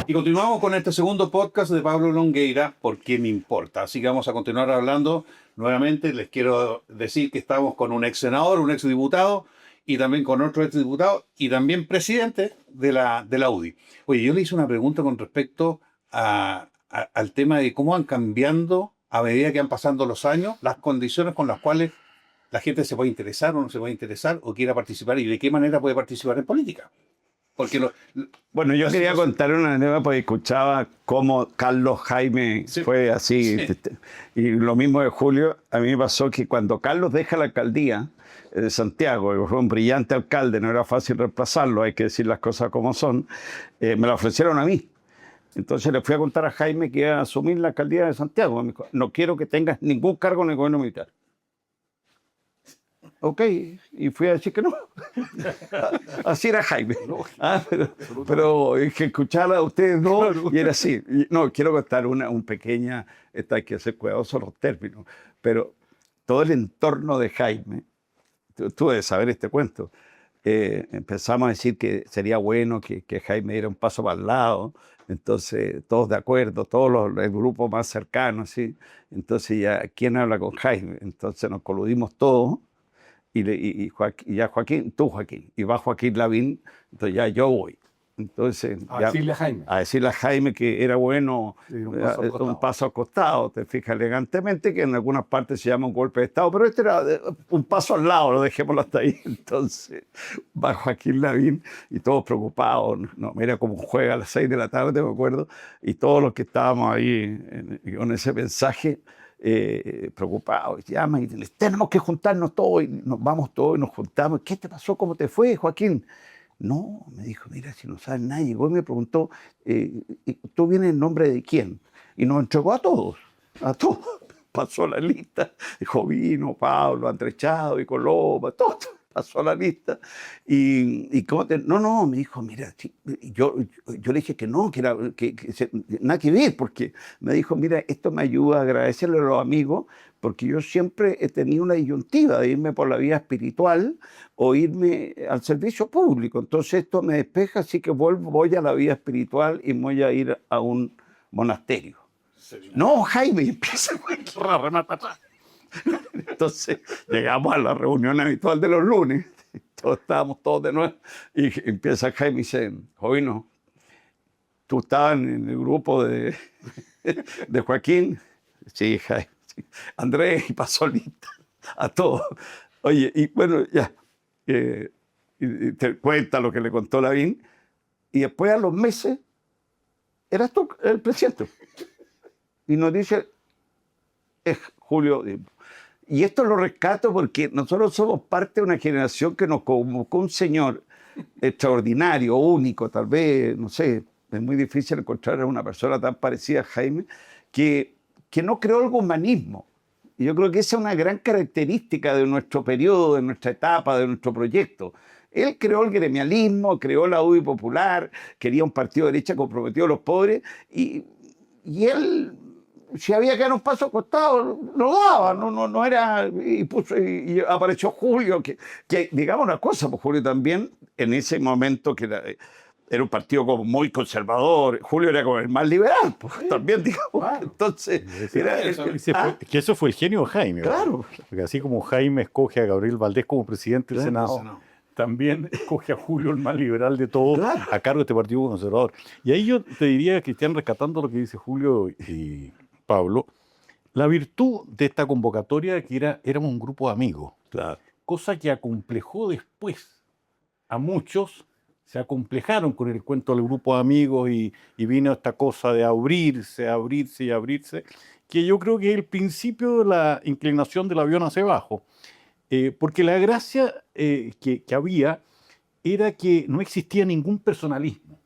Y continuamos con este segundo podcast de Pablo Longueira, ¿Por qué me importa? Así que vamos a continuar hablando nuevamente. Les quiero decir que estamos con un ex senador, un ex diputado, y también con otro ex diputado, y también presidente de la UDI. Oye, yo le hice una pregunta con respecto al tema de cómo van cambiando a medida que van pasando los años las condiciones con las cuales la gente se puede interesar o no se puede interesar o quiera participar y de qué manera puede participar en política. Porque Bueno, yo quería contar una anécdota porque escuchaba cómo Carlos Jaime fue así. Sí. Y lo mismo de Julio. A mí me pasó que cuando Carlos deja la alcaldía de Santiago, que fue un brillante alcalde, no era fácil reemplazarlo, hay que decir las cosas como son, me la ofrecieron a mí. Entonces le fui a contar a Jaime que iba a asumir la alcaldía de Santiago. Me dijo, no quiero que tengas ningún cargo en el gobierno militar. Ok, y fui a decir que no. Así era Jaime. Pero es que escucharla a ustedes dos, y era así. No, quiero contar un pequeña, esta hay que ser cuidadoso los términos, pero todo el entorno de Jaime, tú debes saber este cuento, empezamos a decir que sería bueno que Jaime diera un paso para el lado, entonces todos de acuerdo, el grupo más cercano, ¿sí? Entonces ya, ¿quién habla con Jaime? Entonces nos coludimos todos. Y ya Joaquín, tú Joaquín, y va Joaquín Lavín, entonces ya yo voy. Entonces, a decirle a Jaime que era bueno un paso al costado, te fijas elegantemente, que en algunas partes se llama un golpe de Estado, pero este era un paso al lado, lo dejémoslo hasta ahí. Entonces va Joaquín Lavín y todos preocupados, no, mira cómo juega a las 6 de la tarde, me acuerdo, y todos los que estábamos ahí con ese mensaje, preocupados, llaman y dicen, tenemos que juntarnos todos, y nos vamos todos y nos juntamos. ¿Qué te pasó? ¿Cómo te fue, Joaquín? No, me dijo, mira, si no sabes nada, llegó y me preguntó, ¿tú vienes en nombre de quién? Y nos entregó a todos, pasó la lista, Jovino, Pablo, Andrechado y Coloma, todo. Pasó la lista y ¿cómo te? No, me dijo, mira, yo le dije que no, que nada que ver, porque me dijo, mira, esto me ayuda a agradecerle a los amigos, porque yo siempre he tenido una disyuntiva de irme por la vía espiritual o irme al servicio público, entonces esto me despeja, así que voy a la vía espiritual y voy a ir a un monasterio. No, Jaime, empieza a rematar. Entonces llegamos a la reunión habitual de los lunes, estábamos todos de nuevo, y empieza Jaime y dice, Jovino, ¿tú estabas en el grupo de Joaquín? Sí, Jaime. Sí. Andrés, y pasó lista a todos. Oye, y bueno, ya, y te cuenta lo que le contó Lavín, y después a los meses, eras tú el presidente. Y nos dice, es Julio. Y esto lo rescato porque nosotros somos parte de una generación que nos convocó un señor extraordinario, único, tal vez, no sé, es muy difícil encontrar a una persona tan parecida a Jaime, que no creó el humanismo. Y yo creo que esa es una gran característica de nuestro periodo, de nuestra etapa, de nuestro proyecto. Él creó el gremialismo, creó la UDI popular, quería un partido de derecha comprometido a los pobres, y él, si había que dar un paso acostado, lo daba, no era, y apareció Julio, que digamos una cosa, pues Julio también, en ese momento que era un partido como muy conservador, Julio era como el más liberal, pues, sí, también, digamos, claro. Entonces, que eso fue el genio de Jaime, claro, porque así como Jaime escoge a Gabriel Valdés como presidente del Senado, también escoge a Julio, el más liberal de todos, claro, a cargo de este partido conservador. Y ahí yo te diría, Cristian, rescatando lo que dice Julio y Pablo, la virtud de esta convocatoria que éramos un grupo de amigos, claro, cosa que acomplejó después a muchos, se acomplejaron con el cuento del grupo de amigos y vino esta cosa de abrirse, que yo creo que es el principio de la inclinación del avión hacia abajo. Porque la gracia que había era que no existía ningún personalismo.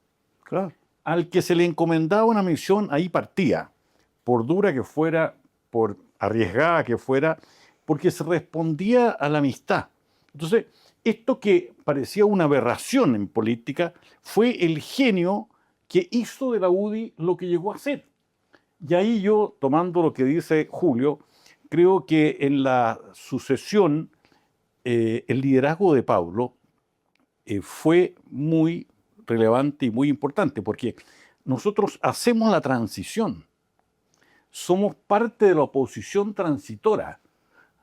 claro. Al que se le encomendaba una misión, ahí partía, por dura que fuera, por arriesgada que fuera, porque se respondía a la amistad. Entonces, esto que parecía una aberración en política fue el genio que hizo de la UDI lo que llegó a ser. Y ahí yo, tomando lo que dice Julio, creo que en la sucesión el liderazgo de Pablo fue muy relevante y muy importante, porque nosotros hacemos la transición. Somos parte de la oposición transitora,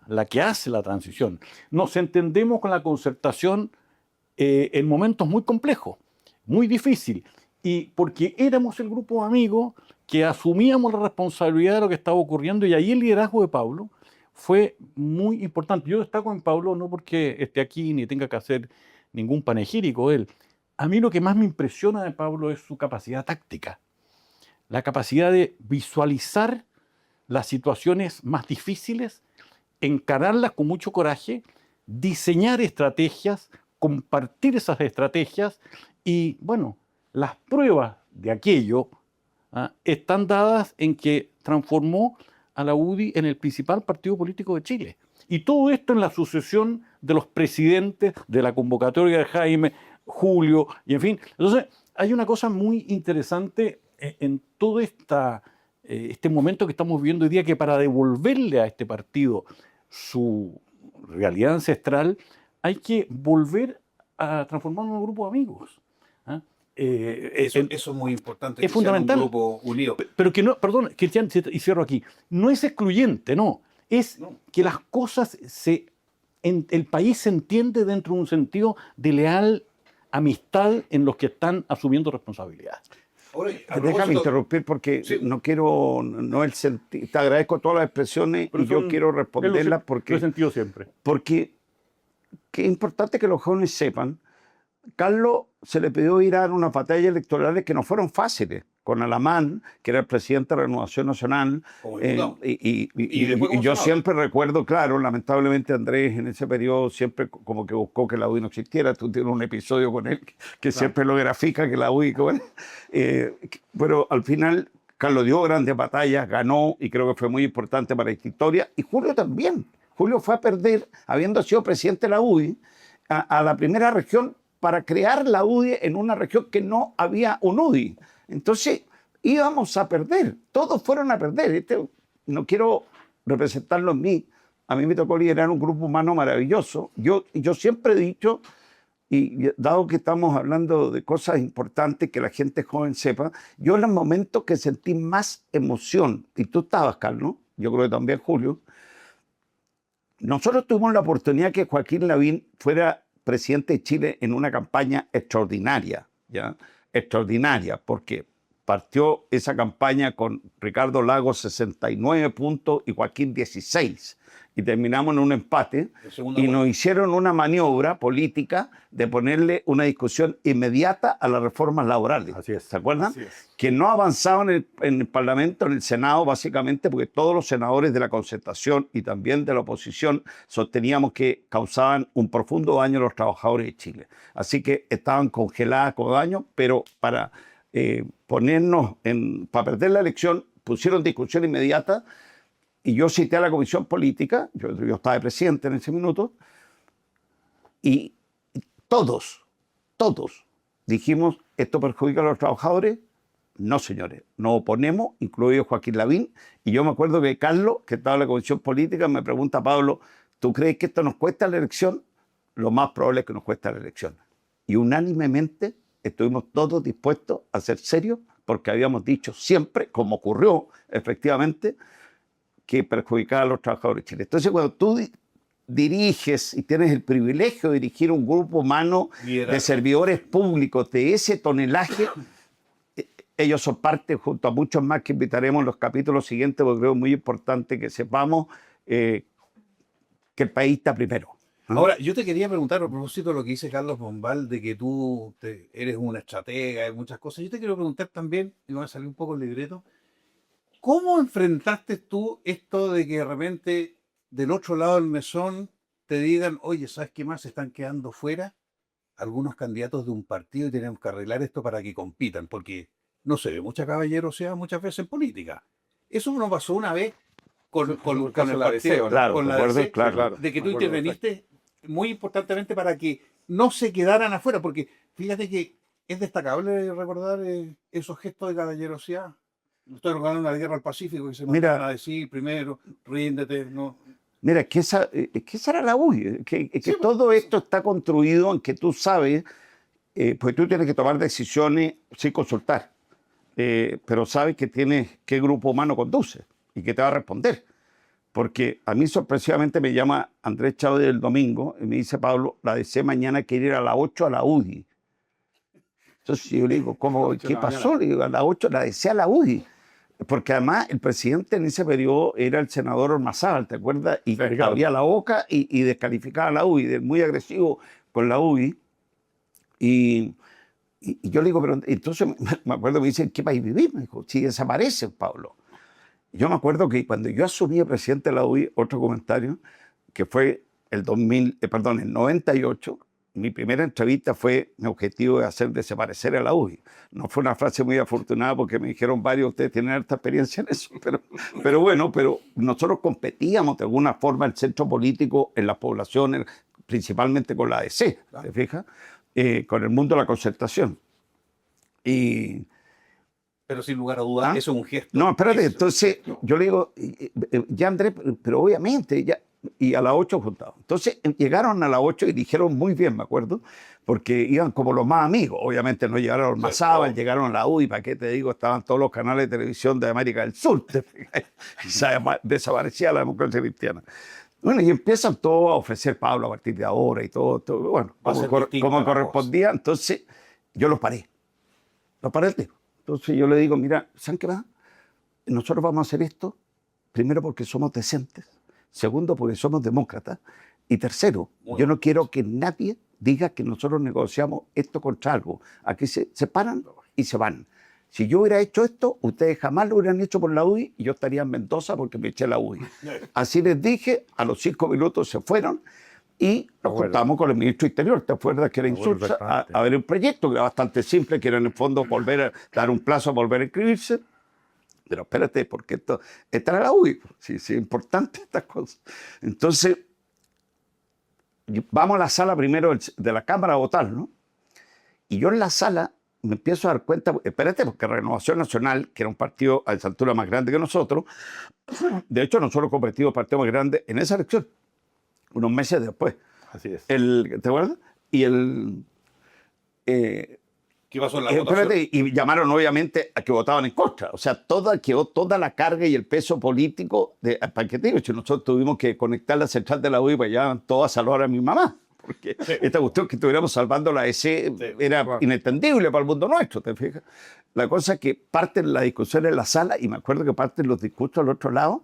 la que hace la transición. Nos entendemos con la Concertación en momentos muy complejos, muy difíciles, y porque éramos el grupo de amigos que asumíamos la responsabilidad de lo que estaba ocurriendo, y ahí el liderazgo de Pablo fue muy importante. Yo destaco en Pablo no porque esté aquí ni tenga que hacer ningún panegírico él. A mí lo que más me impresiona de Pablo es su capacidad táctica, la capacidad de visualizar las situaciones más difíciles, encararlas con mucho coraje, diseñar estrategias, compartir esas estrategias y, bueno, las pruebas de aquello están dadas en que transformó a la UDI en el principal partido político de Chile. Y todo esto en la sucesión de los presidentes, de la convocatoria de Jaime, Julio, y en fin. Entonces, hay una cosa muy interesante en todo este momento que estamos viviendo hoy día, que para devolverle a este partido su realidad ancestral, hay que volver a transformarlo en un grupo de amigos. Eso es muy importante. Es fundamental. Un grupo unido. Pero que no, perdón, Cristian, y cierro aquí, no es excluyente, no. Es que las cosas el país se entiende dentro de un sentido de leal amistad en los que están asumiendo responsabilidades. Ahora, Déjame interrumpir porque sí, no quiero, no el sentido. Te agradezco todas las expresiones y yo quiero responderlas lo he sentido siempre. Porque es importante que los jóvenes sepan. Carlos se le pidió ir a dar unas batallas electorales que no fueron fáciles, con Alamán, que era el presidente de Renovación Nacional, y yo siempre recuerdo, claro, lamentablemente Andrés en ese periodo siempre como que buscó que la UDI no existiera. Tú tienes un episodio con él que siempre lo grafica, que la UDI, pero al final Carlos dio grandes batallas, ganó, y creo que fue muy importante para esta historia, y Julio también. Julio fue a perder, habiendo sido presidente de la UDI, a la primera región para crear la UDI en una región que no había un UDI. Entonces íbamos a perder, todos fueron a perder. No quiero representarlo en mí, a mí me tocó liderar un grupo humano maravilloso. Yo siempre he dicho, y dado que estamos hablando de cosas importantes que la gente joven sepa, yo en los momentos que sentí más emoción, y tú estabas, Carlos, yo creo que también Julio, nosotros tuvimos la oportunidad que Joaquín Lavín fuera presidente de Chile en una campaña extraordinaria, ¿ya? Extraordinaria, porque partió esa campaña con Ricardo Lagos 69 puntos y Joaquín 16, y terminamos en un empate, y nos hicieron una maniobra política de ponerle una discusión inmediata a las reformas laborales. Así es. ¿Se acuerdan? Así es. Que no avanzaban en el Parlamento, en el Senado, básicamente porque todos los senadores de la Concertación y también de la oposición sosteníamos que causaban un profundo daño a los trabajadores de Chile. Así que estaban congeladas como daño, pero para para perder la elección, pusieron discusión inmediata, y yo cité a la Comisión Política, yo estaba de presidente en ese minuto, y todos dijimos, ¿esto perjudica a los trabajadores? No, señores, nos oponemos, incluido Joaquín Lavín, y yo me acuerdo que Carlos, que estaba en la Comisión Política, me pregunta, Pablo, ¿tú crees que esto nos cuesta la elección? Lo más probable es que nos cueste la elección. Y unánimemente estuvimos todos dispuestos a ser serios, porque habíamos dicho siempre, como ocurrió efectivamente, que perjudicaba a los trabajadores de Chile. Entonces, cuando tú diriges y tienes el privilegio de dirigir un grupo humano de servidores públicos de ese tonelaje, ellos son parte, junto a muchos más que invitaremos en los capítulos siguientes, porque creo muy importante que sepamos que el país está primero. Ahora, yo te quería preguntar a propósito de lo que dice Carlos Bombal, de que tú eres una estratega y muchas cosas. Yo te quiero preguntar también, y voy a salir un poco el libreto, ¿cómo enfrentaste tú esto de que de repente del otro lado del mesón te digan, oye, ¿sabes qué más? Se están quedando fuera algunos candidatos de un partido y tenemos que arreglar esto para que compitan? Porque no se ve mucha caballerosidad muchas veces en política. Eso nos pasó una vez con el partido, claro, con la DC, claro. de que tú interveniste muy importantemente para que no se quedaran afuera, porque fíjate que es destacable recordar esos gestos de caballerosidad. Estoy ganando una guerra al Pacífico, que se nos van a decir primero, ríndete, no. Mira, es que esa era la UDI, que todo esto está construido en que tú sabes, pues tú tienes que tomar decisiones sin consultar. pero sabes que tienes qué grupo humano conduce y que te va a responder. Porque a mí sorpresivamente me llama Andrés Chávez el domingo y me dice, Pablo, la DC mañana quiere ir a las 8 a la UDI. Entonces yo le digo, ¿cómo, qué pasó? Le digo, a las 8 la DC a la UDI. Porque además el presidente en ese periodo era el senador Ormazábal, ¿te acuerdas? Y abría la boca y descalificaba a la UDI, muy agresivo con la UDI. Y yo le digo, pero entonces me acuerdo, me dice, ¿en qué país vivimos? Me dijo, si desaparece, Pablo. Yo me acuerdo que cuando yo asumí presidente de la UDI, otro comentario, que fue el 98, mi primera entrevista fue, mi objetivo de hacer desaparecer a la UDI. No fue una frase muy afortunada porque me dijeron varios, ustedes tienen alta experiencia en eso, pero bueno, pero nosotros competíamos de alguna forma el centro político en las poblaciones, principalmente con la ADC, ¿te fijas? Con el mundo de la concertación. Pero sin lugar a dudas, eso es un gesto. No, espérate, entonces yo le digo, ya Andrés, pero obviamente, ya, y a las 8 juntados. Entonces llegaron a las 8 y dijeron muy bien, me acuerdo, porque iban como los más amigos. Obviamente no llegaron a Ormazábal, llegaron a la UDI, ¿para qué te digo? Estaban todos los canales de televisión de América del Sur. Desaparecía la democracia cristiana. Bueno, y empiezan todos a ofrecer Pablo a partir de ahora y todo bueno, como correspondía. Entonces yo los paré el tema. Entonces yo le digo, mira, ¿saben qué va? Nosotros vamos a hacer esto, primero porque somos decentes, segundo porque somos demócratas, y tercero, yo no quiero que nadie diga que nosotros negociamos esto contra algo. Aquí se paran y se van. Si yo hubiera hecho esto, ustedes jamás lo hubieran hecho por la UDI y yo estaría en Mendoza porque me eché la UDI. Así les dije, a los 5 minutos se fueron y nos juntamos con el ministro Interior. ¿Te acuerdas que era Insulza? A ver un proyecto que era bastante simple, que era en el fondo volver a dar un plazo a volver a inscribirse. Pero espérate, porque esto era la UDI. Sí, es importante estas cosas. Entonces, vamos a la sala primero de la Cámara a votar, ¿no? Y yo en la sala me empiezo a dar cuenta, espérate, porque Renovación Nacional, que era un partido a esa altura más grande que nosotros, de hecho nosotros competimos partido más grande en esa elección, unos meses después. Así es. ¿Te acuerdas? Y ¿qué pasó en la votación? Espérate, y llamaron obviamente a que votaban en contra. O sea, quedó toda la carga y el peso político para que te digo, si nosotros tuvimos que conectar la central de la UDI para allá todos a salvar a mi mamá. Porque esta cuestión que estuviéramos salvando la EC era inentendible para el mundo nuestro, ¿te fijas? La cosa es que parten las discusiones en la sala y me acuerdo que parten los discursos al otro lado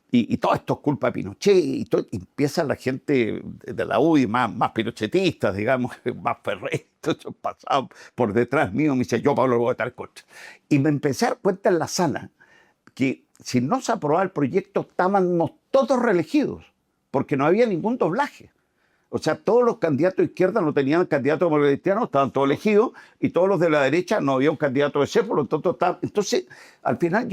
y todo esto es culpa de Pinochet y empieza la gente de la UDI más pinochetistas, digamos, más ferrestos, pasados por detrás mío, me dice, yo Pablo voy a votar contra. Y me empecé a dar cuenta en la sala que si no se aprobaba el proyecto estábamos todos reelegidos porque no había ningún doblaje. O sea, todos los candidatos de izquierda no tenían candidato cristiano, estaban todos elegidos, y todos los de la derecha no había un candidato de por lo tanto estaba. Entonces, al final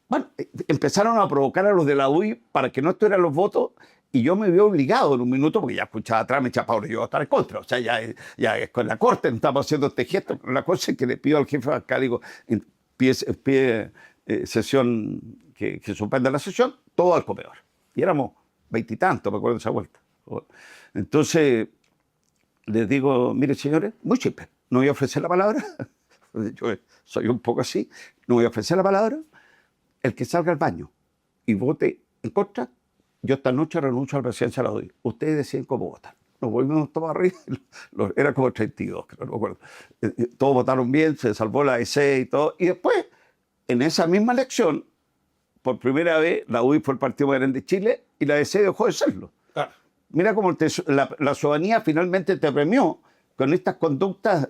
bueno, empezaron a provocar a los de la UDI para que no estuvieran los votos, y yo me vi obligado en un minuto, porque ya escuchaba atrás, me decía, Pablo, yo voy a estar en contra. O sea, ya con la corte estamos haciendo este gesto. La cosa es que le pido al jefe fiscal, digo, pide sesión, que suspenda la sesión, todo al comedor. Y éramos 20 y tantos, me acuerdo de esa vuelta. Entonces les digo, mire señores, muy simple, no voy a ofrecer la palabra, yo soy un poco así, no voy a ofrecer la palabra, el que salga al baño y vote en contra, yo esta noche renuncio a la presidencia de la UDI, ustedes deciden cómo votar. Nos volvimos todos arriba, era como 32, creo, no me acuerdo. Todos votaron bien, se salvó la EC y todo, y después, en esa misma elección, por primera vez, la UDI fue el partido más grande de Chile y la EC dejó de serlo. Claro. Mira cómo la ciudadanía finalmente te premió con estas conductas,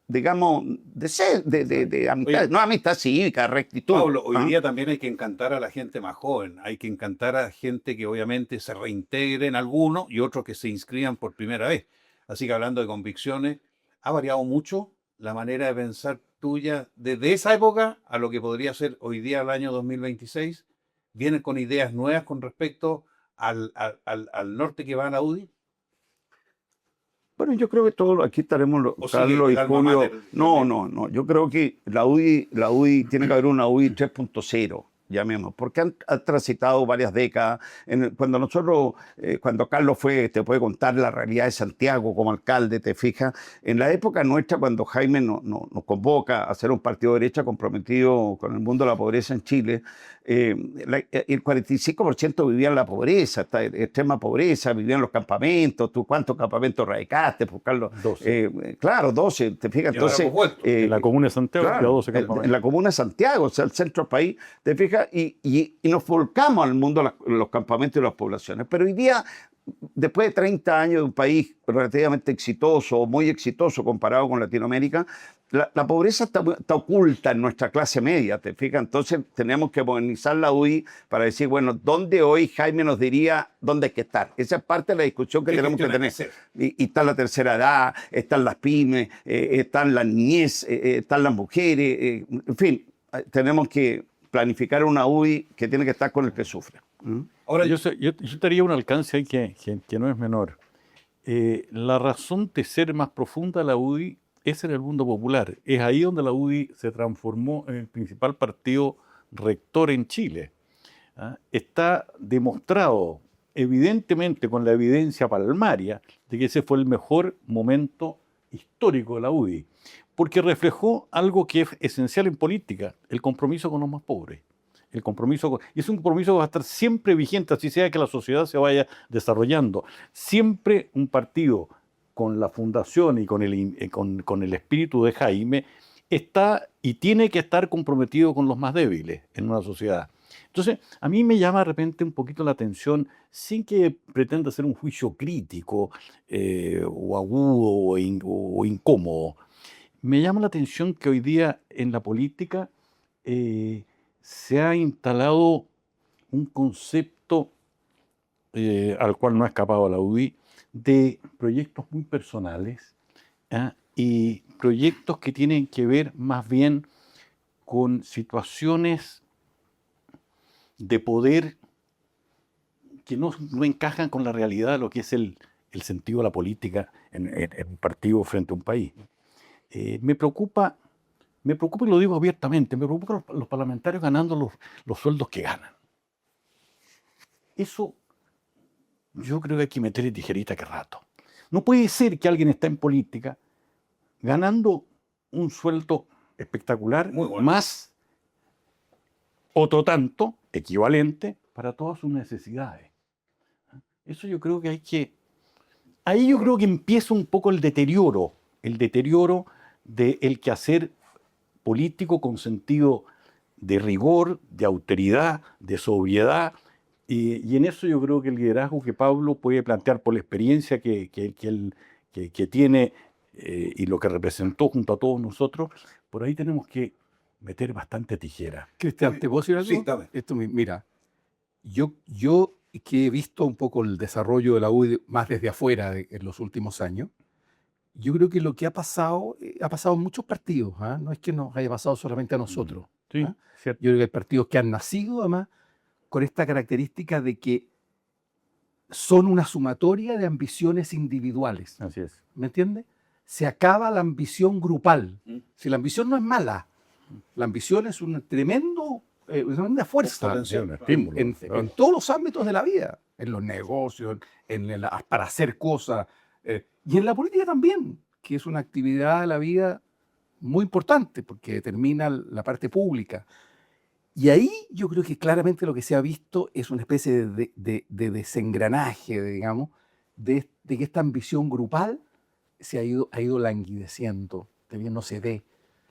digamos, de amistad, Oye, no amistad cívica, rectitud. Pablo, hoy día también hay que encantar a la gente más joven, hay que encantar a gente que obviamente se reintegren algunos y otros que se inscriban por primera vez. Así que hablando de convicciones, ha variado mucho la manera de pensar tuya desde esa época a lo que podría ser hoy día el año 2026. ¿Vienen con ideas nuevas con respecto al norte que va a la UDI? Bueno, yo creo que todos aquí estaremos, Carlos y Julio. No. Yo creo que la UDI tiene que haber una UDI 3.0. llamemos, porque han transitado varias décadas. Cuando Carlos fue, te puede contar la realidad de Santiago como alcalde, te fijas, en la época nuestra, cuando Jaime nos convoca a ser un partido de derecha comprometido con el mundo de la pobreza en Chile, el 45% vivía en la pobreza, extrema pobreza, vivían en los campamentos. ¿Tú cuántos campamentos radicaste, pues, Carlos? 12. Claro, 12, te fijas. Entonces, En la comuna de Santiago, claro, 12 campamentos. en la comuna de Santiago, o sea, el centro del país, te fijas, y nos volcamos al mundo, los campamentos y las poblaciones. Pero hoy día, después de 30 años de un país relativamente exitoso, muy exitoso comparado con Latinoamérica, la pobreza está oculta en nuestra clase media, ¿te fijas? Entonces tenemos que modernizar la UDI para decir, bueno, ¿dónde hoy Jaime nos diría dónde hay que estar? Esa es parte de la discusión que tenemos que tener. Y está la tercera edad, están las pymes, están las niñez, están las mujeres, en fin, tenemos que planificar una UDI que tiene que estar con el que sufre. Ahora, yo te haría un alcance ahí que no es menor. La razón de ser más profunda de la UDI es en el mundo popular. Es ahí donde la UDI se transformó en el principal partido rector en Chile. ¿Ah? Está demostrado, evidentemente, con la evidencia palmaria, de que ese fue el mejor momento histórico de la UDI, porque reflejó algo que es esencial en política, el compromiso con los más pobres. Y es un compromiso que va a estar siempre vigente, así sea que la sociedad se vaya desarrollando. Siempre un partido con la fundación y con el espíritu de Jaime está y tiene que estar comprometido con los más débiles en una sociedad. Entonces, a mí me llama de repente un poquito la atención, sin que pretenda hacer un juicio crítico o agudo o incómodo. Me llama la atención que hoy día en la política se ha instalado un concepto al cual no ha escapado la UDI, de proyectos muy personales y proyectos que tienen que ver más bien con situaciones de poder que no encajan con la realidad de lo que es el sentido de la política en un partido frente a un país. Me preocupa, y lo digo abiertamente, me preocupa los parlamentarios ganando los sueldos que ganan. Eso yo creo que hay que meterle tijerita que rato. No puede ser que alguien está en política ganando un sueldo espectacular, más otro tanto, equivalente, para todas sus necesidades. Eso yo creo que hay que... Ahí yo creo que empieza un poco el deterioro del quehacer político con sentido de rigor, de austeridad, de sobriedad. Y en eso yo creo que el liderazgo que Pablo puede plantear por la experiencia que tiene y lo que representó junto a todos nosotros, por ahí tenemos que meter bastante tijera. Cristian, ¿te puedo decir algo? Sí, dame. Mira, yo que he visto un poco el desarrollo de la UDI más desde afuera en los últimos años, yo creo que lo que ha pasado en muchos partidos, ¿ah? No es que nos haya pasado solamente a nosotros. Sí, ¿ah? cierto. Yo creo que hay partidos que han nacido además con esta característica de que son una sumatoria de ambiciones individuales. Así es. ¿Me entiendes? Se acaba la ambición grupal. Si la ambición no es mala, la ambición es una tremenda fuerza en todos los ámbitos de la vida, en los negocios, para hacer cosas, y en la política también, que es una actividad de la vida muy importante porque determina la parte pública. Y ahí yo creo que claramente lo que se ha visto es una especie de desengranaje, digamos, de que esta ambición grupal se ha ido languideciendo, también no se ve.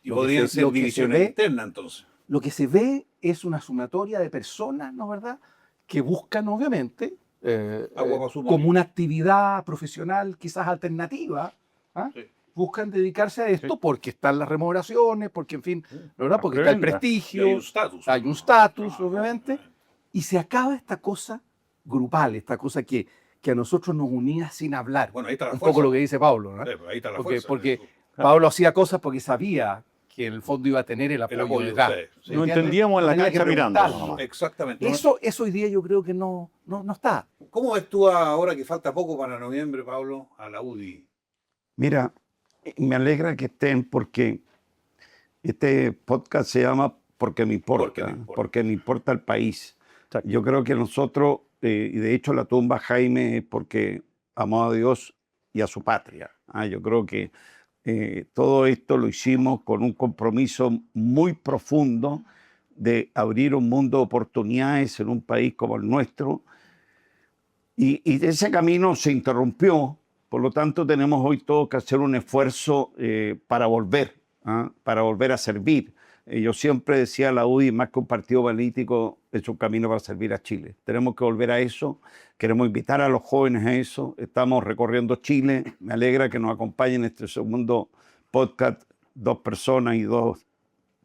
Y podrían ser divisiones internas, entonces. Lo que se ve es una sumatoria de personas, ¿no es verdad?, que buscan, obviamente, como una actividad profesional quizás alternativa, ¿ah? Sí. Buscan dedicarse a esto porque están las remuneraciones, porque, en fin, ¿verdad?, porque está el prestigio, hay un estatus, obviamente, y se acaba esta cosa grupal, esta cosa que a nosotros nos unía sin hablar. Bueno, ahí está la un fuerza. poco lo que dice Pablo, ¿no? Sí, ahí está la porque Pablo hacía cosas porque sabía que en el fondo iba a tener el apoyo de ustedes. Sí. No entendíamos en la cancha mirando. Exactamente. Eso hoy día yo creo que no está. ¿Cómo ves tú ahora que falta poco para noviembre, Pablo, a la UDI? Mira, me alegra que estén porque este podcast se llama porque me importa, porque me importa el país. Yo creo que nosotros, y de hecho la tumba Jaime es porque amó a Dios y a su patria. Yo creo que todo esto lo hicimos con un compromiso muy profundo de abrir un mundo de oportunidades en un país como el nuestro. Y ese camino se interrumpió, por lo tanto tenemos hoy todos que hacer un esfuerzo para volver a servir. Yo siempre decía, la UDI, más que un partido político, es un camino para servir a Chile. Tenemos que volver a eso, queremos invitar a los jóvenes a eso, estamos recorriendo Chile, me alegra que nos acompañen en este segundo podcast 2 personas y 2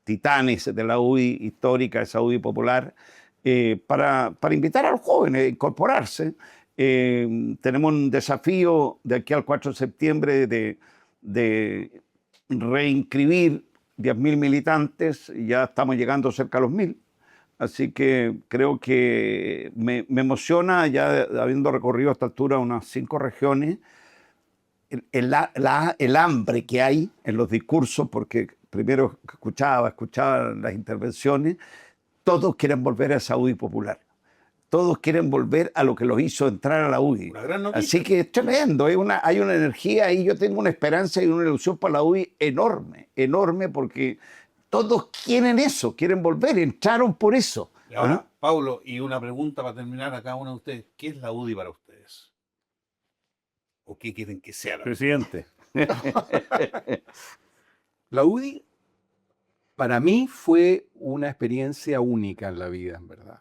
titanes de la UDI histórica, esa UDI popular, para invitar a los jóvenes a incorporarse. Tenemos un desafío de aquí al 4 de septiembre de reinscribir 10.000 militantes, ya estamos llegando cerca a los 1.000, así que creo que me emociona, ya habiendo recorrido a esta altura unas 5 regiones, el hambre que hay en los discursos, porque primero escuchaba las intervenciones, todos quieren volver a esa UDI popular. Todos quieren volver a lo que los hizo entrar a la UDI. Una gran noticia. Así que es tremendo, hay una energía ahí, yo tengo una esperanza y una ilusión para la UDI enorme, enorme, porque todos quieren eso, quieren volver, entraron por eso. Y ahora, Pablo, y una pregunta para terminar a cada uno de ustedes. ¿Qué es la UDI para ustedes? ¿O qué quieren que sea la UDI? Presidente. La UDI, para mí, fue una experiencia única en la vida, en verdad.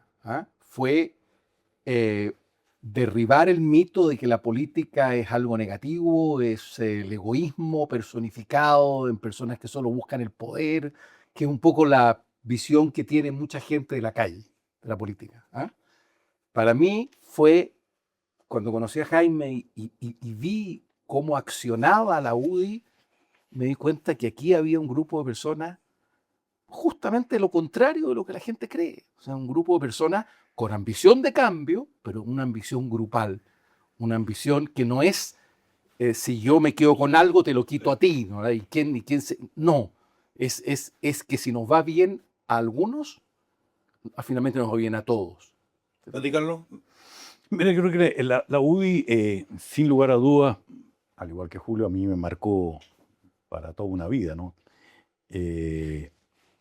Fue derribar el mito de que la política es algo negativo, es el egoísmo personificado en personas que solo buscan el poder, que es un poco la visión que tiene mucha gente de la calle, de la política. Para mí fue, cuando conocí a Jaime y vi cómo accionaba la UDI, me di cuenta que aquí había un grupo de personas justamente lo contrario de lo que la gente cree. O sea, un grupo de personas con ambición de cambio, pero una ambición grupal. Una ambición que no es, si yo me quedo con algo, te lo quito a ti. ¿No? No, es que si nos va bien a algunos, finalmente nos va bien a todos. Carlos. Mira, yo creo que la UDI, sin lugar a dudas, al igual que Julio, a mí me marcó para toda una vida, ¿no? Y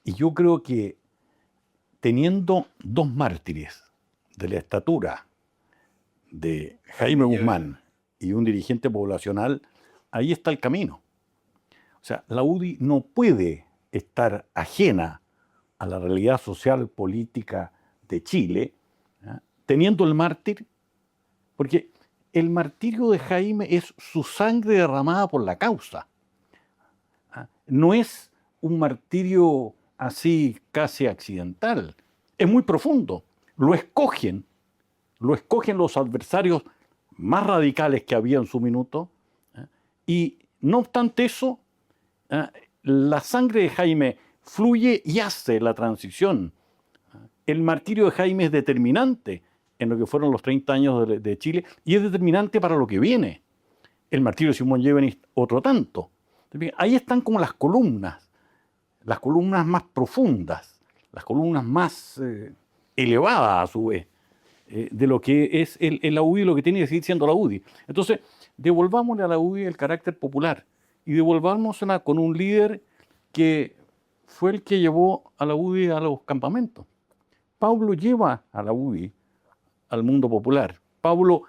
yo creo que teniendo 2 mártires de la estatura de Jaime Guzmán y un dirigente poblacional, ahí está el camino. O sea, la UDI no puede estar ajena a la realidad social política de Chile, teniendo el mártir, porque el martirio de Jaime es su sangre derramada por la causa. No es un martirio así casi accidental, es muy profundo. Lo escogen los adversarios más radicales que había en su minuto, y no obstante eso, la sangre de Jaime fluye y hace la transición. El martirio de Jaime es determinante en lo que fueron los 30 años de Chile y es determinante para lo que viene. El martirio de Simón Giovanni, otro tanto. Ahí están como las columnas más profundas, las columnas más elevadas a su vez, de lo que es la UDI, lo que tiene que seguir siendo la UDI. Entonces, devolvámosle a la UDI el carácter popular y devolvámosla con un líder que fue el que llevó a la UDI a los campamentos. Pablo lleva a la UDI al mundo popular. Pablo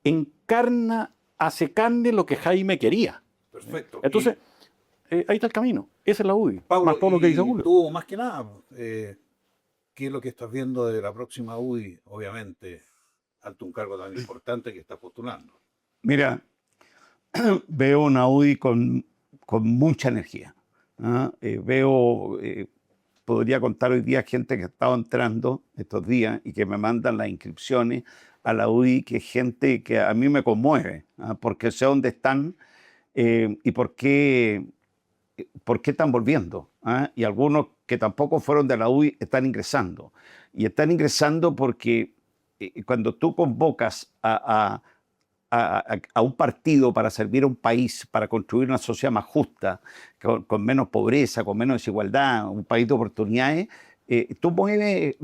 encarna, hace carne lo que Jaime quería. Perfecto. Entonces, ahí está el camino. Esa es la UDI. Pablo, más todo lo que dice Julio. Tú, más que nada, ¿qué es lo que estás viendo de la próxima UDI? Obviamente, ante un cargo tan importante que estás postulando. Mira, veo una UDI con mucha energía. Podría contar hoy día gente que ha estado entrando estos días y que me mandan las inscripciones a la UDI, que es gente que a mí me conmueve, porque sé dónde están y por qué están volviendo. Y algunos que tampoco fueron de la UDI están ingresando. Y están ingresando porque cuando tú convocas a a un partido para servir a un país, para construir una sociedad más justa, con menos pobreza, con menos desigualdad, un país de oportunidades, tú mueves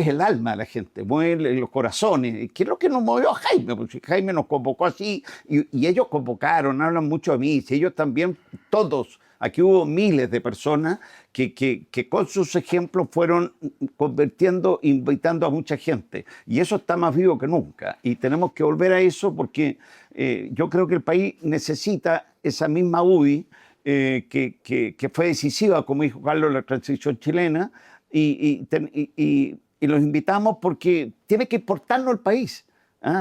el alma de la gente, mueves los corazones. ¿Qué es lo que nos movió a Jaime? Porque Jaime nos convocó así y ellos convocaron, hablan mucho de mí. Si ellos también, todos, aquí hubo miles de personas que con sus ejemplos fueron convirtiendo, invitando a mucha gente. Y eso está más vivo que nunca. Y tenemos que volver a eso porque yo creo que el país necesita esa misma UDI que fue decisiva, como dijo Carlos, en la transición chilena. Y los invitamos porque tiene que importarnos el país.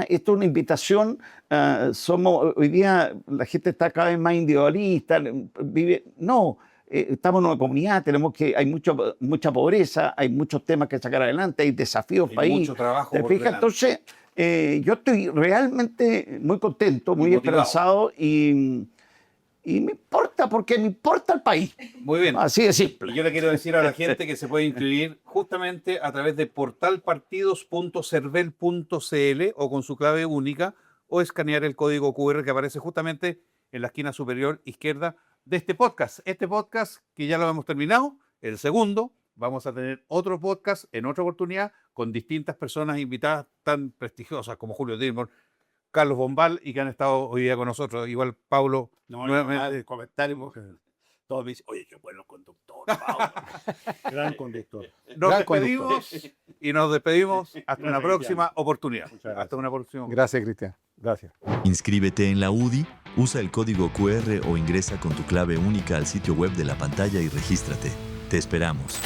Esto es una invitación. Hoy día la gente está cada vez más individualista. Estamos en una comunidad, hay mucha pobreza, hay muchos temas que sacar adelante, hay desafíos país. Mucho trabajo. Entonces, yo estoy realmente muy contento, muy esperanzado y me importa porque me importa el país. Muy bien. Así de simple. Y yo le quiero decir a la gente que se puede inscribir justamente a través de portalpartidos.cervel.cl o con su clave única o escanear el código QR que aparece justamente en la esquina superior izquierda de este podcast. Este podcast que ya lo hemos terminado, el segundo. Vamos a tener otro podcast en otra oportunidad con distintas personas invitadas tan prestigiosas como Julio Dilmore, Carlos Bombal y que han estado hoy día con nosotros. Igual Paulo. Nuevamente. Comentarios. Todos me dicen, oye, qué bueno conductor, Paulo. Gran conductor. Nos despedimos hasta una próxima oportunidad. Hasta una próxima. Gracias, Cristian. Gracias. Inscríbete en la UDI, usa el código QR o ingresa con tu clave única al sitio web de la pantalla y regístrate. Te esperamos.